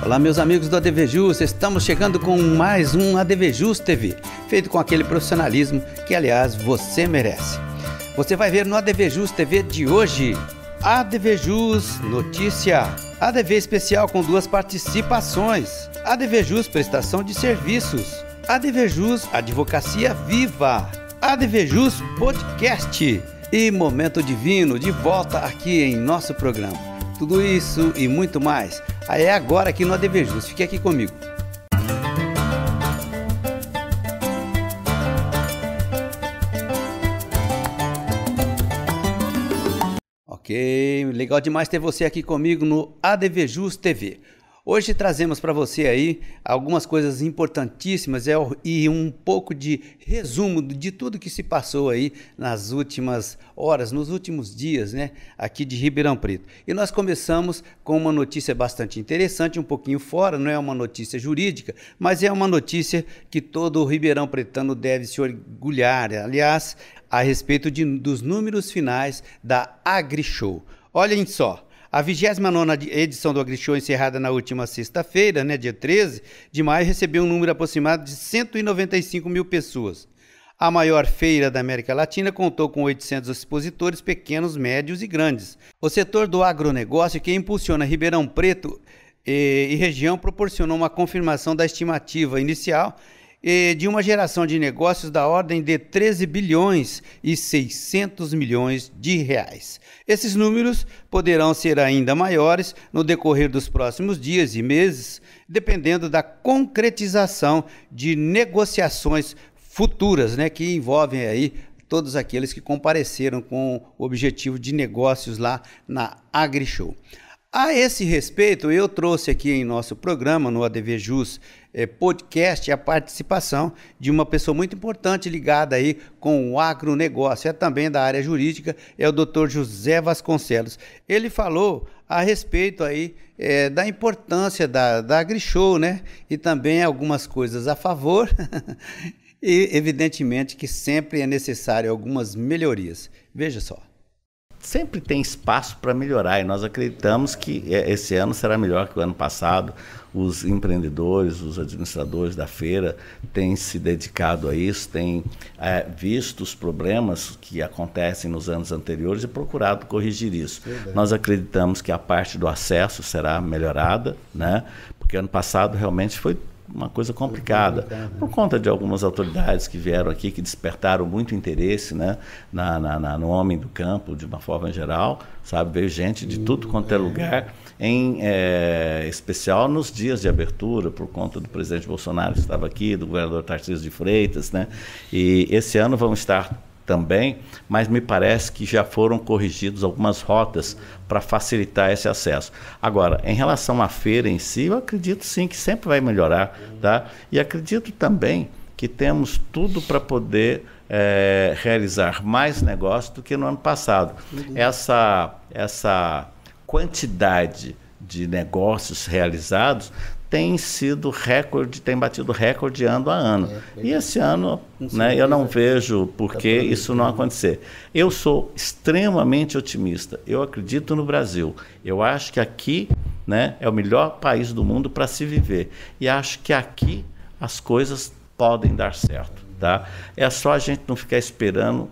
Olá, meus amigos do ADV Jus, estamos chegando com mais um ADV Jus TV, feito com aquele profissionalismo que, aliás, você merece. Você vai ver no ADV Jus TV de hoje, ADV Jus Notícia, ADV Especial com 2 participações, ADV Jus Prestação de Serviços, ADV Jus Advocacia Viva, ADV Jus Podcast e Momento Divino de volta aqui em nosso programa. Tudo isso e muito mais é agora aqui no ADV Jus. Fique aqui comigo. Ok, legal demais ter você aqui comigo no ADV Jus TV. Hoje trazemos para você aí algumas coisas importantíssimas e um pouco de resumo de tudo que se passou aí nas últimas horas, nos últimos dias, né, aqui de Ribeirão Preto. E nós começamos com uma notícia bastante interessante, um pouquinho fora, não é uma notícia jurídica, mas é uma notícia que todo o Ribeirão Pretano deve se orgulhar, aliás, a respeito dos números finais da AgriShow. Olhem só. A 29ª edição do AgriShow, encerrada na última sexta-feira, dia 13 de maio, recebeu um número aproximado de 195 mil pessoas. A maior feira da América Latina contou com 800 expositores pequenos, médios e grandes. O setor do agronegócio, que impulsiona Ribeirão Preto e região, proporcionou uma confirmação da estimativa inicial de uma geração de negócios da ordem de 13 bilhões e 600 milhões de reais. Esses números poderão ser ainda maiores no decorrer dos próximos dias e meses, dependendo da concretização de negociações futuras, que envolvem aí todos aqueles que compareceram com o objetivo de negócios lá na AgriShow. A esse respeito, eu trouxe aqui em nosso programa, no ADV Jus Podcast, a participação de uma pessoa muito importante ligada aí com o agronegócio, é também da área jurídica, é o Dr. José Vasconcelos. Ele falou a respeito aí da importância da AgriShow, e também algumas coisas a favor e evidentemente que sempre é necessário algumas melhorias. Veja só. Sempre tem espaço para melhorar e nós acreditamos que esse ano será melhor que o ano passado. Os empreendedores, os administradores da feira têm se dedicado a isso, têm visto os problemas que acontecem nos anos anteriores e procurado corrigir isso. Nós acreditamos que a parte do acesso será melhorada, porque ano passado realmente foi uma coisa complicada, por conta de algumas autoridades que vieram aqui, que despertaram muito interesse no homem do campo, de uma forma geral, veio gente de tudo quanto é lugar, em especial nos dias de abertura, por conta do presidente Bolsonaro que estava aqui, do governador Tarcísio de Freitas, e esse ano vão estar também, mas me parece que já foram corrigidos algumas rotas para facilitar esse acesso. Agora, em relação à feira em si, eu acredito sim que sempre vai melhorar, E acredito também que temos tudo para poder realizar mais negócios do que no ano passado. Essa quantidade de negócios realizados tem sido recorde, tem batido recorde ano a ano. E esse ano, eu não vejo por que isso não acontecer. Eu sou extremamente otimista. Eu acredito no Brasil. Eu acho que aqui, é o melhor país do mundo para se viver. E acho que aqui as coisas podem dar certo, É só a gente não ficar esperando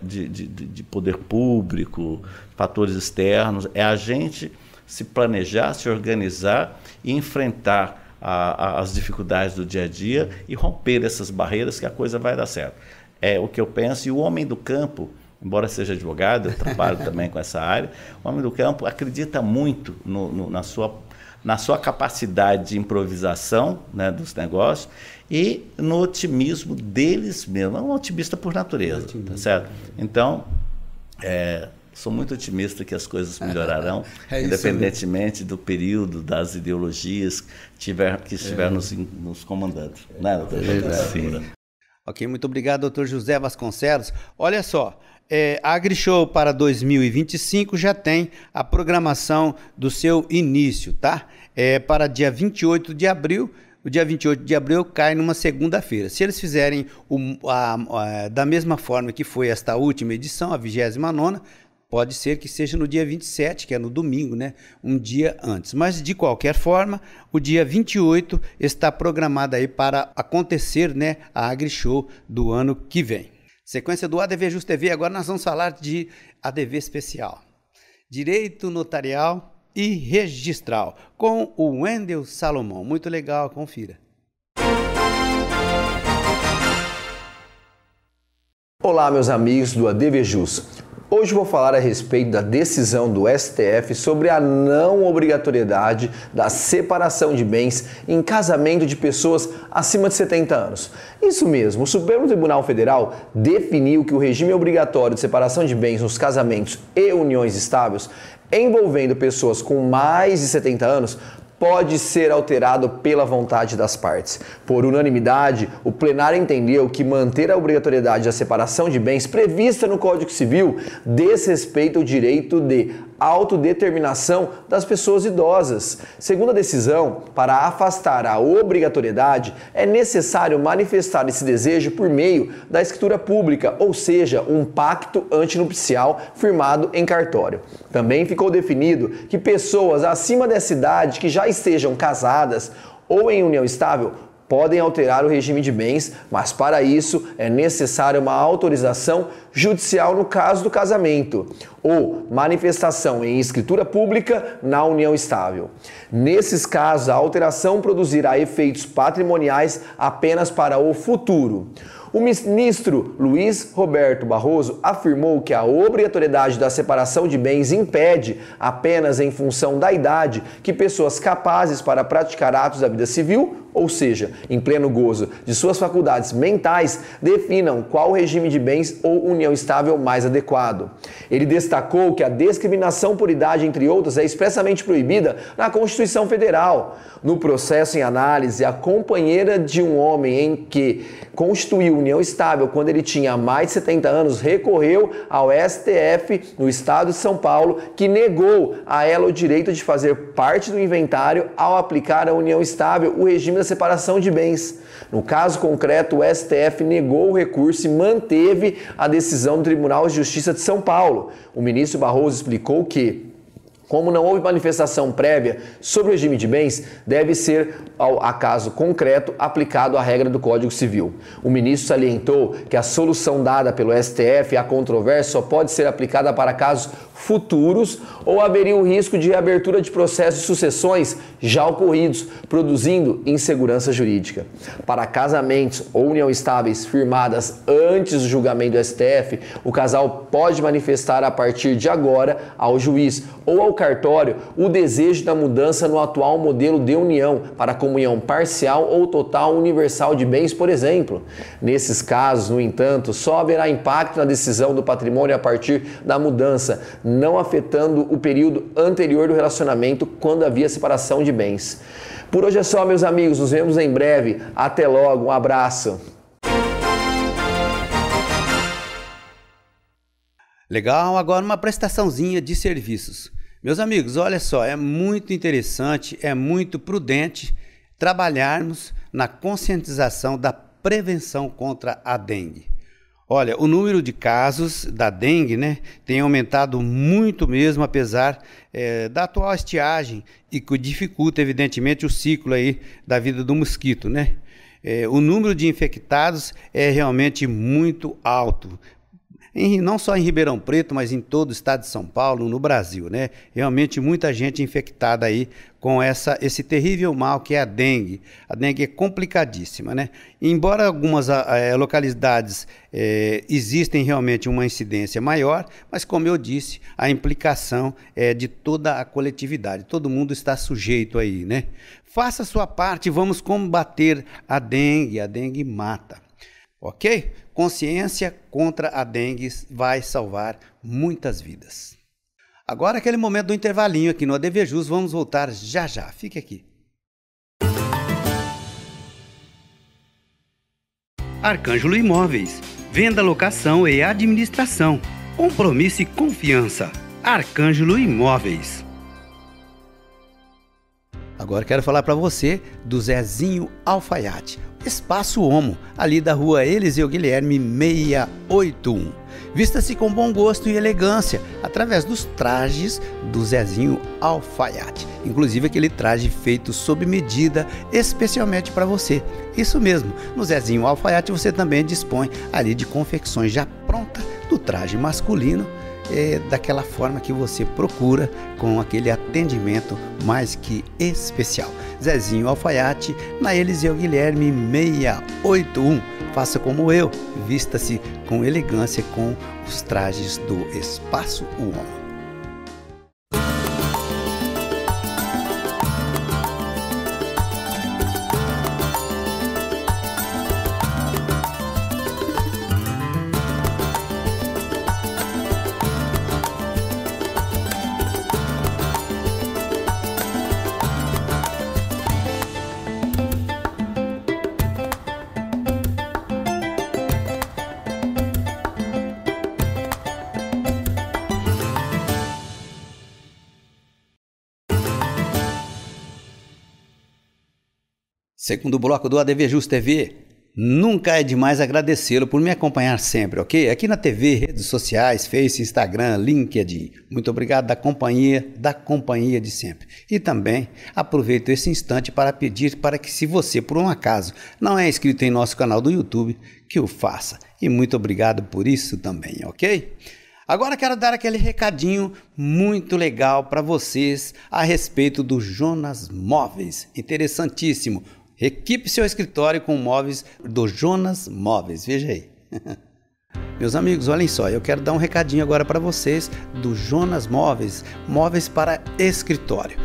de poder público, fatores externos. É a gente se planejar, se organizar e enfrentar as dificuldades do dia a dia e romper essas barreiras que a coisa vai dar certo. É o que eu penso. E o homem do campo, embora seja advogado, eu trabalho também com essa área, o homem do campo acredita muito na sua capacidade de improvisação, dos negócios e no otimismo deles mesmos. É um otimista por natureza, certo? Então, sou muito otimista que as coisas melhorarão, independentemente do período, das ideologias que estiver nos comandando. Sim. Ok, muito obrigado, doutor José Vasconcelos. Olha só, a AgriShow para 2025 já tem a programação do seu início, para dia 28 de abril. O dia 28 de abril cai numa segunda-feira. Se eles fizerem da mesma forma que foi esta última edição, a 29ª, Pode ser que seja no dia 27, que é no domingo, né? Um dia antes. Mas, de qualquer forma, o dia 28 está programado aí para acontecer, né, a AgriShow do ano que vem. Sequência do ADV Just TV, agora nós vamos falar de ADV especial. Direito notarial e registral, com o Wendel Salomão. Muito legal, confira. Olá, meus amigos do ADV Just. Hoje vou falar a respeito da decisão do STF sobre a não obrigatoriedade da separação de bens em casamento de pessoas acima de 70 anos. Isso mesmo, o Supremo Tribunal Federal definiu que o regime obrigatório de separação de bens nos casamentos e uniões estáveis envolvendo pessoas com mais de 70 anos pode ser alterado pela vontade das partes. Por unanimidade, o plenário entendeu que manter a obrigatoriedade da separação de bens prevista no Código Civil desrespeita o direito de autodeterminação das pessoas idosas. Segundo a decisão, para afastar a obrigatoriedade, é necessário manifestar esse desejo por meio da escritura pública, ou seja, um pacto antinupcial firmado em cartório. Também ficou definido que pessoas acima dessa idade que já estejam casadas ou em união estável podem alterar o regime de bens, mas para isso é necessária uma autorização judicial no caso do casamento ou manifestação em escritura pública na união estável. Nesses casos, a alteração produzirá efeitos patrimoniais apenas para o futuro. O ministro Luiz Roberto Barroso afirmou que a obrigatoriedade da separação de bens impede, apenas em função da idade, que pessoas capazes para praticar atos da vida civil, ou seja, em pleno gozo de suas faculdades mentais, definam qual regime de bens ou união estável mais adequado. Ele destacou que a discriminação por idade, entre outras, é expressamente proibida na Constituição Federal. No processo em análise, a companheira de um homem em que constituiu união estável quando ele tinha mais de 70 anos recorreu ao STF no estado de São Paulo, que negou a ela o direito de fazer parte do inventário ao aplicar à união estável o regime da separação de bens. No caso concreto, o STF negou o recurso e manteve a decisão do Tribunal de Justiça de São Paulo. O ministro Barroso explicou que, como não houve manifestação prévia sobre o regime de bens, deve ser, a caso concreto, aplicado a regra do Código Civil. O ministro salientou que a solução dada pelo STF à controvérsia só pode ser aplicada para casos futuros ou haveria o risco de reabertura de processos de sucessões já ocorridos, produzindo insegurança jurídica. Para casamentos ou união estáveis firmadas antes do julgamento do STF, o casal pode manifestar a partir de agora ao juiz ou ao cartório o desejo da mudança no atual modelo de união para comunhão parcial ou total universal de bens, por exemplo. Nesses casos, no entanto, só haverá impacto na decisão do patrimônio a partir da mudança, não afetando o período anterior do relacionamento quando havia separação de bens. Por hoje é só, meus amigos, nos vemos em breve. Até logo, um abraço. Legal, agora uma prestaçãozinha de serviços. Meus amigos, olha só, é muito interessante, é muito prudente trabalharmos na conscientização da prevenção contra a dengue. Olha, o número de casos da dengue, né, tem aumentado muito mesmo, apesar da atual estiagem e que dificulta, evidentemente, o ciclo aí da vida do mosquito, né? O número de infectados é realmente muito alto. Não só em Ribeirão Preto, mas em todo o estado de São Paulo, no Brasil, né? Realmente muita gente infectada aí com esse terrível mal que é a dengue. A dengue é complicadíssima, né? Embora algumas localidades existem realmente uma incidência maior, mas como eu disse, a implicação é de toda a coletividade. Todo mundo está sujeito aí, né? Faça a sua parte, vamos combater a dengue mata. Ok? Consciência contra a dengue vai salvar muitas vidas. Agora aquele momento do intervalinho aqui no ADV Just, vamos voltar já já. Fique aqui. Arcângelo Imóveis. Venda, locação e administração. Compromisso e confiança. Arcângelo Imóveis. Agora quero falar para você do Zezinho Alfaiate. Espaço Homo, ali da rua Eliseu Guilherme 681. Vista-se com bom gosto e elegância, através dos trajes do Zezinho Alfaiate. Inclusive aquele traje feito sob medida, especialmente para você. Isso mesmo, no Zezinho Alfaiate você também dispõe ali de confecções já prontas do traje masculino, daquela forma que você procura, com aquele atendimento mais que especial. Zezinho Alfaiate, na Eliseu Guilherme 681. Faça como eu, vista-se com elegância com os trajes do Espaço Homo. Segundo bloco do ADVJus TV, nunca é demais agradecê-lo por me acompanhar sempre, ok? Aqui na TV, redes sociais, Face, Instagram, LinkedIn. Muito obrigado da companhia de sempre. E também aproveito esse instante para pedir para que, se você por um acaso não é inscrito em nosso canal do YouTube, que o faça. E muito obrigado por isso também, ok? Agora quero dar aquele recadinho muito legal para vocês a respeito do Jonas Móveis. Interessantíssimo. Equipe seu escritório com móveis do Jonas Móveis. Veja aí. Meus amigos, olhem só, eu quero dar um recadinho agora para vocês do Jonas Móveis. Móveis para escritório.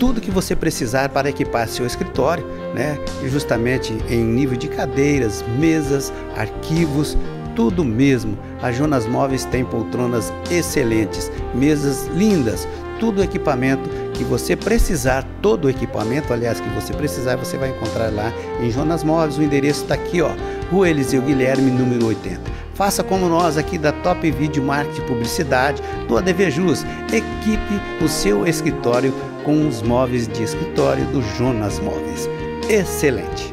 Tudo que você precisar para equipar seu escritório, né? Justamente em nível de cadeiras, mesas, arquivos, tudo mesmo. A Jonas Móveis tem poltronas excelentes, mesas lindas, tudo equipamento que você precisar, todo o equipamento, aliás, que você precisar, você vai encontrar lá em Jonas Móveis. O endereço está aqui, ó, Rua Eliseu Guilherme, número 80. Faça como nós aqui da Top Video Marketing e Publicidade do ADVJus. Equipe o seu escritório com os móveis de escritório do Jonas Móveis. Excelente.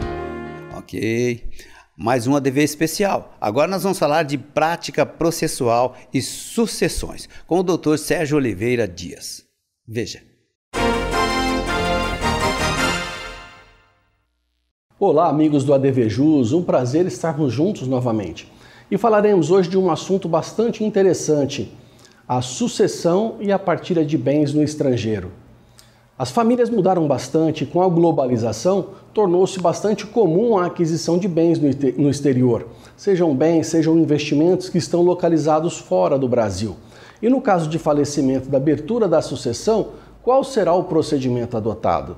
Ok. Mais um ADV especial. Agora nós vamos falar de prática processual e sucessões com o Dr. Sérgio Oliveira Dias. Veja. Olá, amigos do ADVJus, um prazer estarmos juntos novamente. E falaremos hoje de um assunto bastante interessante, a sucessão e a partilha de bens no estrangeiro. As famílias mudaram bastante e com a globalização tornou-se bastante comum a aquisição de bens no exterior, sejam bens, sejam investimentos que estão localizados fora do Brasil. E no caso de falecimento da abertura da sucessão, qual será o procedimento adotado?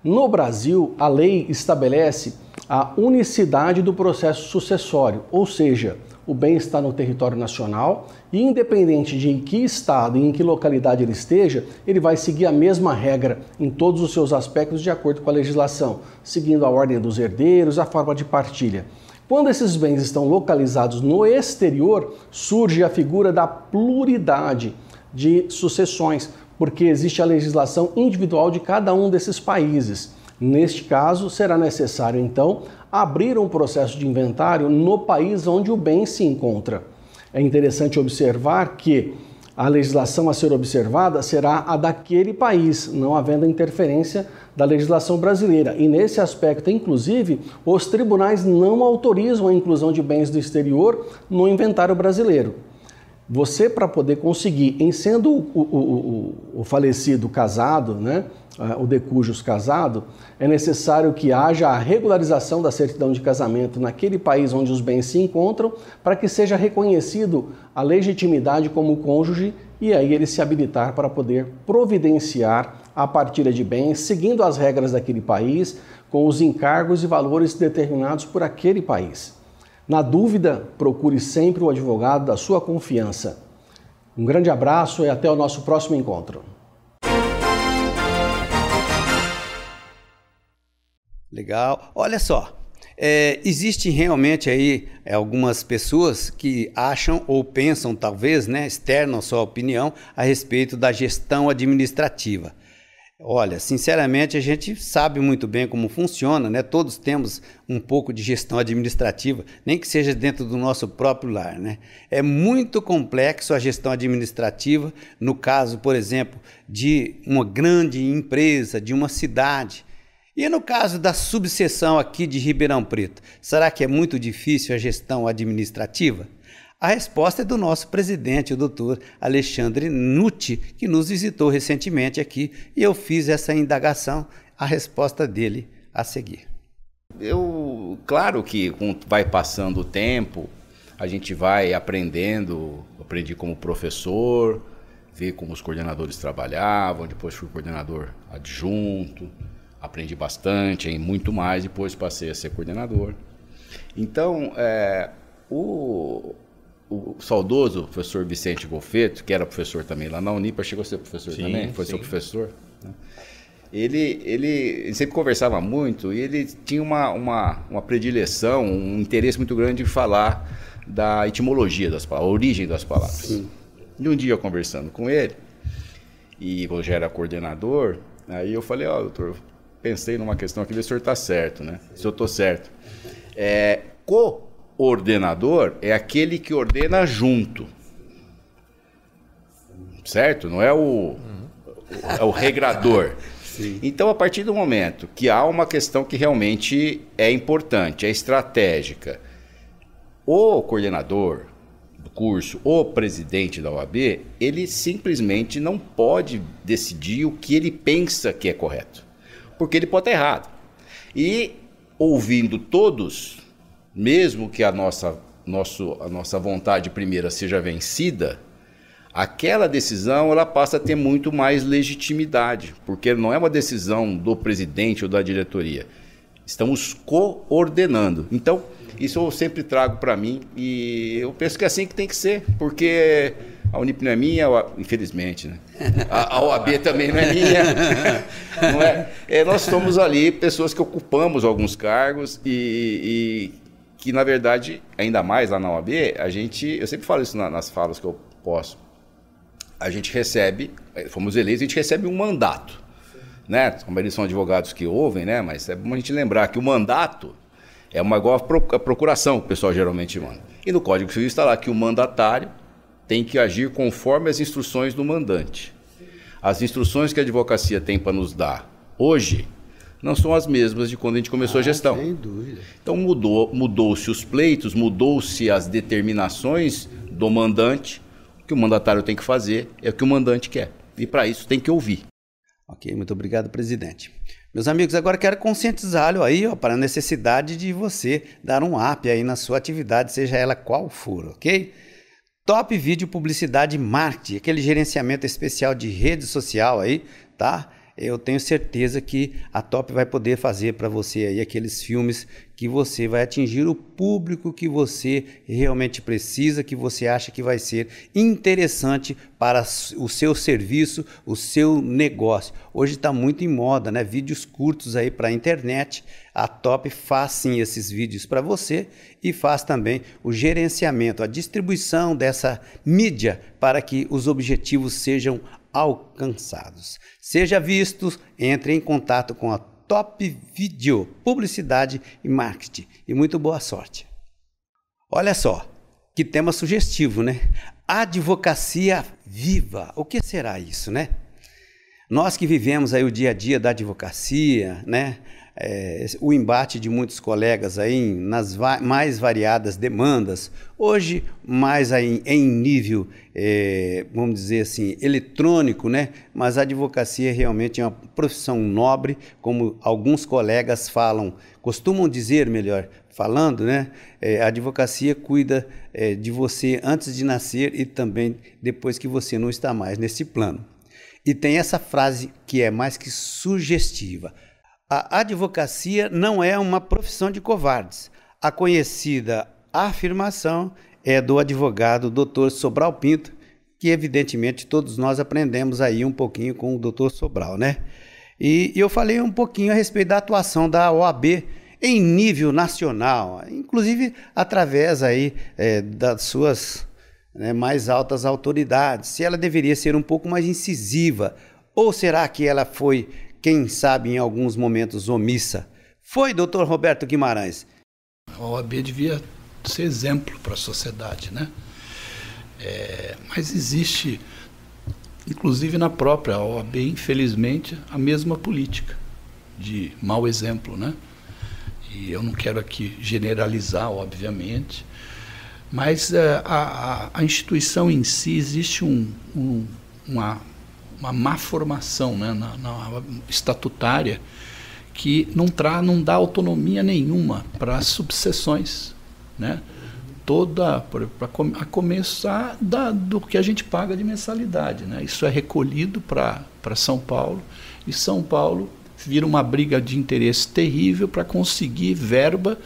No Brasil, a lei estabelece a unicidade do processo sucessório, ou seja, o bem está no território nacional e, independente de em que estado e em que localidade ele esteja, ele vai seguir a mesma regra em todos os seus aspectos de acordo com a legislação, seguindo a ordem dos herdeiros, a forma de partilha. Quando esses bens estão localizados no exterior, surge a figura da pluralidade de sucessões, porque existe a legislação individual de cada um desses países. Neste caso, será necessário, então, abrir um processo de inventário no país onde o bem se encontra. É interessante observar que a legislação a ser observada será a daquele país, não havendo interferência da legislação brasileira. E nesse aspecto, inclusive, os tribunais não autorizam a inclusão de bens do exterior no inventário brasileiro. Você, para poder conseguir, em sendo o falecido casado, né, o de cujos casado, é necessário que haja a regularização da certidão de casamento naquele país onde os bens se encontram, para que seja reconhecido a legitimidade como cônjuge e aí ele se habilitar para poder providenciar a partilha de bens, seguindo as regras daquele país, com os encargos e valores determinados por aquele país. Na dúvida, procure sempre o advogado da sua confiança. Um grande abraço e até o nosso próximo encontro. Legal. Olha só, existe realmente aí algumas pessoas que acham ou pensam, talvez, né, externam sua opinião a respeito da gestão administrativa. Olha, sinceramente, a gente sabe muito bem como funciona, né? Todos temos um pouco de gestão administrativa, nem que seja dentro do nosso próprio lar, né? É muito complexo a gestão administrativa, no caso, por exemplo, de uma grande empresa, de uma cidade. E no caso da subseção aqui de Ribeirão Preto, será que é muito difícil a gestão administrativa? A resposta é do nosso presidente, o doutor Alexandre Nutti, que nos visitou recentemente aqui, e eu fiz essa indagação, a resposta dele a seguir. Claro que vai passando o tempo, a gente vai aprendendo, aprendi como professor, ver como os coordenadores trabalhavam, depois fui coordenador adjunto, aprendi bastante, muito mais, depois passei a ser coordenador. Então, o saudoso professor Vicente Golfeto, que era professor também lá na Unipa, chegou a ser professor também? Foi seu professor? Né? Ele sempre conversava muito e ele tinha uma predileção, um interesse muito grande em falar da etimologia das palavras, a origem das palavras. Sim. E um dia, conversando com ele, e eu já era coordenador, aí eu falei, doutor, pensei numa questão aqui, ver se o senhor está certo, né? Se eu estou certo. Coordenador é aquele que ordena junto, certo? Não é o regrador. Sim. Então, a partir do momento que há uma questão que realmente é importante, é estratégica, o coordenador do curso, o presidente da OAB, ele simplesmente não pode decidir o que ele pensa que é correto, porque ele pode estar errado. E, ouvindo todos, mesmo que a nossa vontade primeira seja vencida, aquela decisão ela passa a ter muito mais legitimidade, porque não é uma decisão do presidente ou da diretoria. Estamos coordenando. Então, isso eu sempre trago para mim e eu penso que é assim que tem que ser, porque a Unip não é minha, infelizmente, né? A OAB também não é minha. Não é? Nós somos ali pessoas que ocupamos alguns cargos e que, na verdade, ainda mais lá na OAB, eu sempre falo isso nas falas que eu posso, a gente recebe, fomos eleitos, a gente recebe um mandato, né? Como eles são advogados que ouvem, né? Mas é bom a gente lembrar que o mandato é igual a procuração que o pessoal geralmente manda. E no Código Civil está lá que o mandatário tem que agir conforme as instruções do mandante. As instruções que a advocacia tem para nos dar hoje não são as mesmas de quando a gente começou a gestão. Sem dúvida. Então mudou-se os pleitos, mudou-se as determinações do mandante. O que o mandatário tem que fazer é o que o mandante quer. E para isso tem que ouvir. Ok, muito obrigado, presidente. Meus amigos, agora quero conscientizá-lo aí, para a necessidade de você dar um up aí na sua atividade, seja ela qual for, ok? Top Vídeo Publicidade Marketing, aquele gerenciamento especial de rede social aí, tá? Eu tenho certeza que a Top vai poder fazer para você aí aqueles filmes que você vai atingir o público que você realmente precisa, que você acha que vai ser interessante para o seu serviço, o seu negócio. Hoje está muito em moda, né? Vídeos curtos aí para a internet. A Top faz sim esses vídeos para você e faz também o gerenciamento, a distribuição dessa mídia para que os objetivos sejam alcançados. Seja visto, entre em contato com a Top Vídeo Publicidade e Marketing e muito boa sorte. Olha só, que tema sugestivo, né? Advocacia viva. O que será isso, né? Nós que vivemos aí o dia a dia da advocacia, né? O embate de muitos colegas aí nas mais variadas demandas, hoje mais aí em nível, vamos dizer assim, eletrônico, né? Mas a advocacia realmente é uma profissão nobre, como alguns colegas costumam dizer, melhor falando, né? A advocacia cuida de você antes de nascer e também depois que você não está mais nesse plano. E tem essa frase que é mais que sugestiva: a advocacia não é uma profissão de covardes. A conhecida afirmação é do advogado Dr. Sobral Pinto, que evidentemente todos nós aprendemos aí um pouquinho com o Dr. Sobral, né? E eu falei um pouquinho a respeito da atuação da OAB em nível nacional, inclusive através aí das suas mais altas autoridades, se ela deveria ser um pouco mais incisiva Ou será que ela foi, quem sabe, em alguns momentos omissa? Foi, doutor Roberto Guimarães? A OAB devia ser exemplo para a sociedade, né? Mas existe, inclusive na própria OAB, infelizmente, a mesma política de mau exemplo, né? E eu não quero aqui generalizar, obviamente, mas a instituição em si, existe uma má formação, né, na estatutária, que não dá autonomia nenhuma para as subseções, né? A começar do que a gente paga de mensalidade, né? Isso é recolhido para São Paulo, e São Paulo vira uma briga de interesse terrível para conseguir verba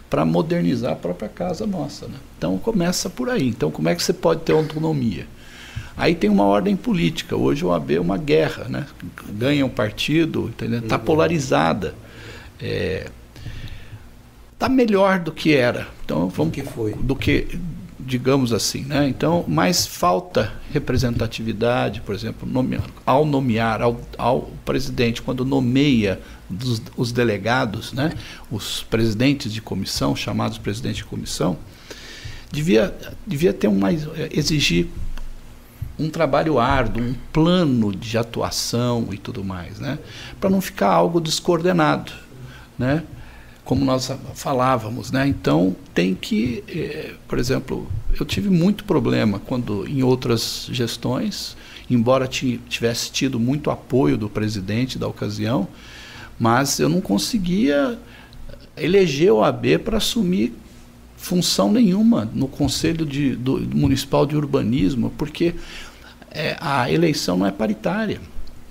para modernizar a própria casa nossa, né? Então começa por aí. Então como é que você pode ter autonomia? Aí tem uma ordem política. Hoje o OAB é uma guerra, né? Ganha um partido, está polarizada. Está melhor do que era. Então vamos do que, digamos assim, né? Então, mas falta representatividade, por exemplo, ao presidente, quando nomeia os delegados, né? Os presidentes de comissão, chamados presidentes de comissão, devia ter exigir um trabalho árduo, um plano de atuação e tudo mais, né? Para não ficar algo descoordenado, né? Como nós falávamos, né? Então tem que, por exemplo, eu tive muito problema quando em outras gestões, embora tivesse tido muito apoio do presidente da ocasião, mas eu não conseguia eleger o OAB para assumir função nenhuma no Conselho Municipal de Urbanismo, porque a eleição não é paritária,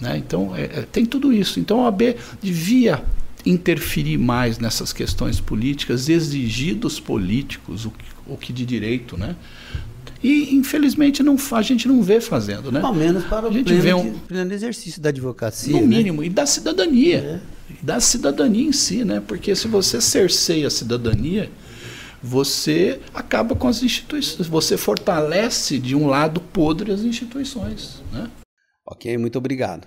né? Então tem tudo isso. Então a OAB devia interferir mais nessas questões políticas, exigir dos políticos o que de direito, né? E infelizmente a gente não vê fazendo, né? Ao menos para o pleno exercício da advocacia, no mínimo, né? E da cidadania, da cidadania em si, né? Porque se você cerceia a cidadania, você acaba com as instituições, você fortalece de um lado podre as instituições, né? Ok, muito obrigado.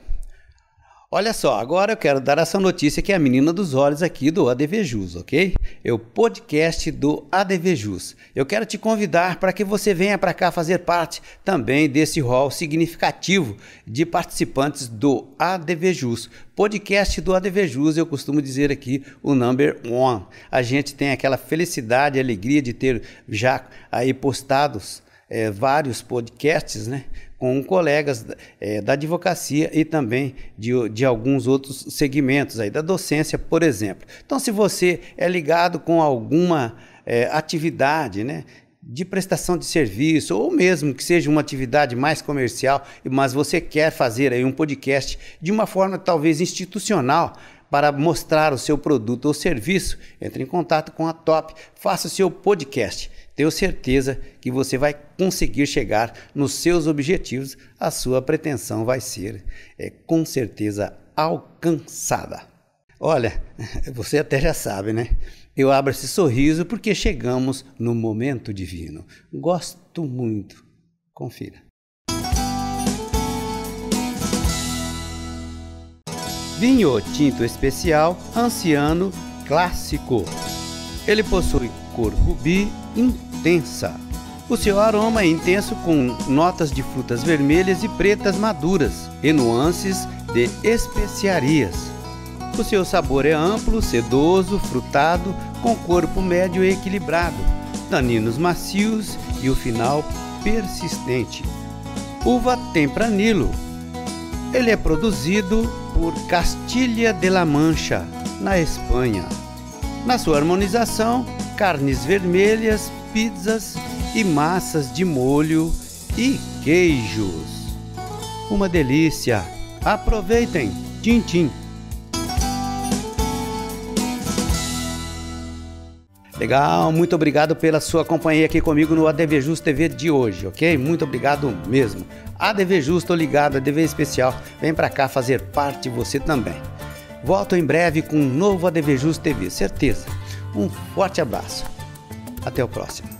Olha só, agora eu quero dar essa notícia que é a menina dos olhos aqui do ADVJus, ok? É o podcast do ADVJus. Eu quero te convidar para que você venha para cá fazer parte também desse rol significativo de participantes do ADVJus. Podcast do ADVJus, eu costumo dizer aqui o number one. A gente tem aquela felicidade e alegria de ter já aí postados vários podcasts, né? Com colegas da advocacia e também de alguns outros segmentos aí, da docência, por exemplo. Então, se você é ligado com alguma atividade, né, de prestação de serviço, ou mesmo que seja uma atividade mais comercial, mas você quer fazer aí um podcast de uma forma talvez institucional, para mostrar o seu produto ou serviço, entre em contato com a Top, faça o seu podcast. Tenho certeza que você vai conseguir chegar nos seus objetivos, a sua pretensão vai ser, com certeza, alcançada. Olha, você até já sabe, né? Eu abro esse sorriso porque chegamos no momento divino. Gosto muito. Confira. Vinho tinto especial Anciano Clássico. Ele possui cor rubi intensa. O seu aroma é intenso com notas de frutas vermelhas e pretas maduras e nuances de especiarias. O seu sabor é amplo, sedoso, frutado, com corpo médio e equilibrado, taninos macios e o final persistente. Uva Tempranillo. Ele é produzido por Castilla de la Mancha, na Espanha. Na sua harmonização, carnes vermelhas, pizzas e massas de molho e queijos. Uma delícia! Aproveitem! Tchim, tchim! Legal, muito obrigado pela sua companhia aqui comigo no ADVJus TV de hoje, ok? Muito obrigado mesmo. ADVJus, estou ligado, ADV Especial, vem para cá fazer parte você também. Volto em breve com um novo ADVJus TV, certeza. Um forte abraço. Até o próximo.